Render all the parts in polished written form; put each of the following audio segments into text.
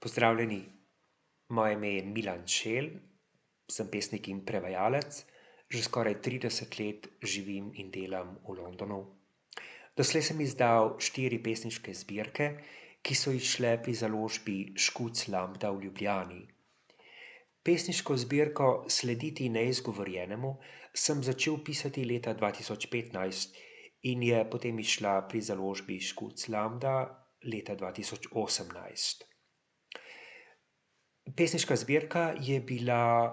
Pozdravljeni, moje ime je Milan Čel, sem pesnik in prevajalec, že skoraj 30 let živim in delam v Londonu. Doslej sem izdal 4 pesniške zbirke, ki so izšle pri založbi Škuc Lambda v Ljubljani. Pesniško zbirko Slediti neizgovorjenemu sem začel pisati leta 2015 in je potem izšla pri založbi Škuc Lambda leta 2018. Pesniška zbirka je bila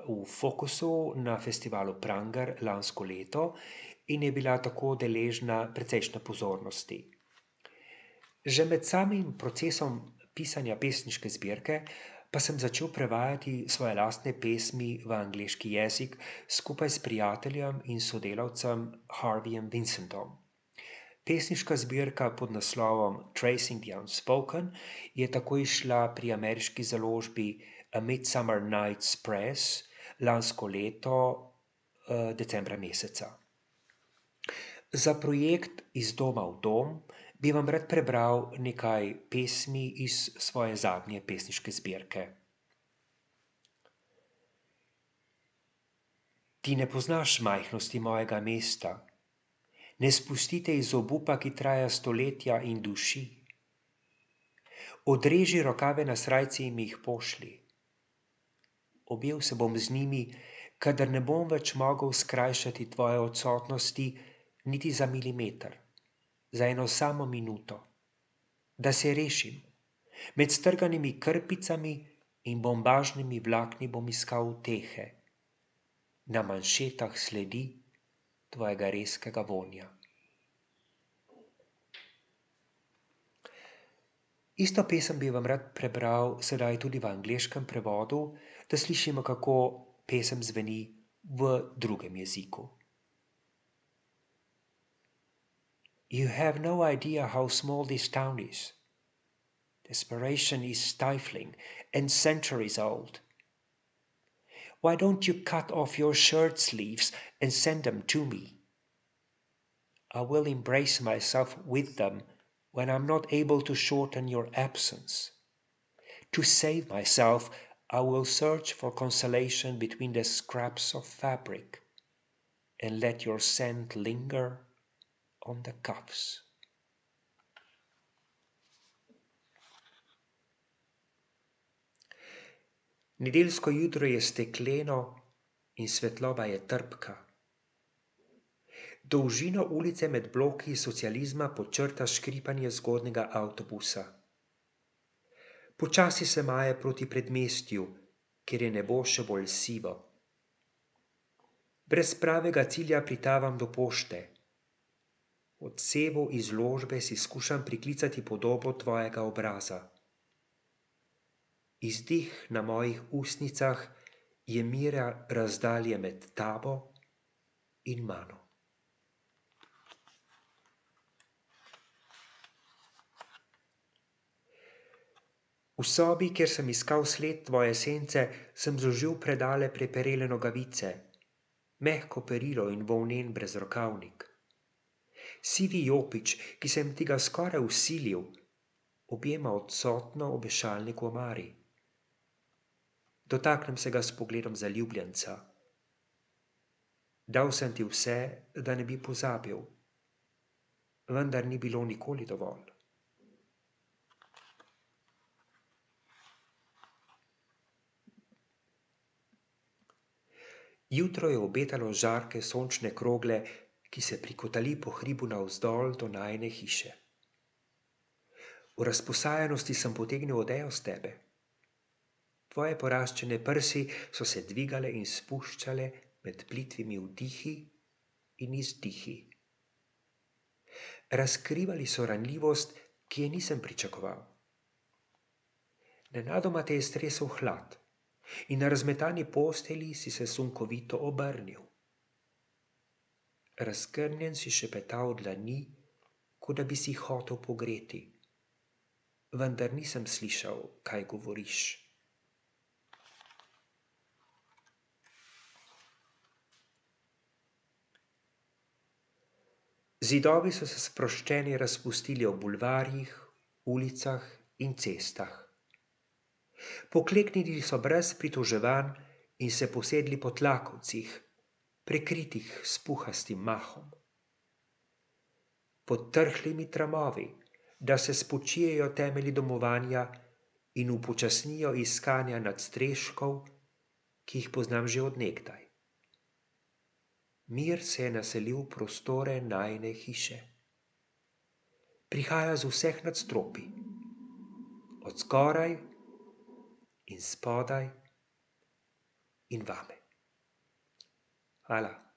v fokusu na festivalu Pranger lansko leto in je bila tako deležna precejšnje pozornosti. Že med samim procesom pisanja pesniške zbirke pa sem začel prevajati svoje lastne pesmi v angleški jezik skupaj s prijateljem in sodelavcem Harveyjem Vincentom. Pesniška zbirka pod naslovom Tracing the Unspoken je tako izšla pri ameriški založbi A Midsummer Night's Press lansko leto decembra meseca. Za projekt Iz doma v dom bi vam rad prebral nekaj pesmi iz svoje zadnje pesniške zbirke. Ti ne poznaš majhnosti mojega mesta. Ne spustite iz obupa, ki traja stoletja in duši. Odreži rokave na srajci in mi jih pošlji. Objel se bom z njimi, kadar ne bom več mogel skrajšati tvoje odsotnosti niti za milimeter, za eno samo minuto, da se rešim. Med strganimi krpicami in bombažnimi vlakni bom iskal utehe. Na manšetah sledi tvojega rezkega vonja. Isto pesem bi vam rad prebral sedaj tudi v angleškem prevodu, da slišimo, kako pesem zveni v drugem jeziku. You have no idea how small this town is. Desperation is stifling and centuries old. Why don't you cut off your shirt sleeves and send them to me? I will embrace myself with them when I'm not able to shorten your absence. To save myself, I will search for consolation between the scraps of fabric and let your scent linger on the cuffs. Nedeljsko jutro je stekleno in svetloba je trpka. Dolžino ulice med bloki socializma počrta škripanje zgodnega avtobusa. Počasi se maje proti predmestju, kjer je nebo še bolj sivo. Brez pravega cilja pritavam do pošte. V odsevu izložbe si skušam priklicati podobo tvojega obraza. Izdih na mojih ustnicah je mira razdalje med tabo in mano. V sobi, kjer sem iskal sled tvoje sence, sem zožil predale preperele nogavice, mehko perilo in volnen brezrokavnik. Sivi jopič, ki sem ti ga skoraj vsilil, objema odsotno obešalnik v omari. Dotaknem se ga s pogledom zaljubljenca. Dal sem ti vse, da ne bi pozabil, vendar ni bilo nikoli dovolj. Jutro je obetalo žarke sončne krogle, ki se prikotali po hribu navzdol do najine hiše. V razposajenosti sem potegnil odejo s tebe. Tvoje poraščene prsi so se dvigale in spuščale med plitvimi vdihi in izdihi. Razkrivali so ranljivost, ki je nisem pričakoval. Nenadoma te je stresel hlad in na razmetani postelji si se sunkovito obrnil. Razgrnjen si šepetal dlani, kot da bi si hotel pogreti, vendar nisem slišal, kaj govoriš. Zidovi so se sproščeni razpustili ob bulvarjih, ulicah in cestah. Pokleknili so brez pritoževanj in se posedli po tlakovcih, prekritih s puhastim mahom. Pod trhlimi tramovi, da se spočijejo temelji domovanja in upočasnijo iskanja nadstreškov, ki jih poznam že od nekdaj. Mir se je naselil v prostore najine hiše. Prihaja z vseh nadstropij, od zgoraj in spodaj in vame. Hvala.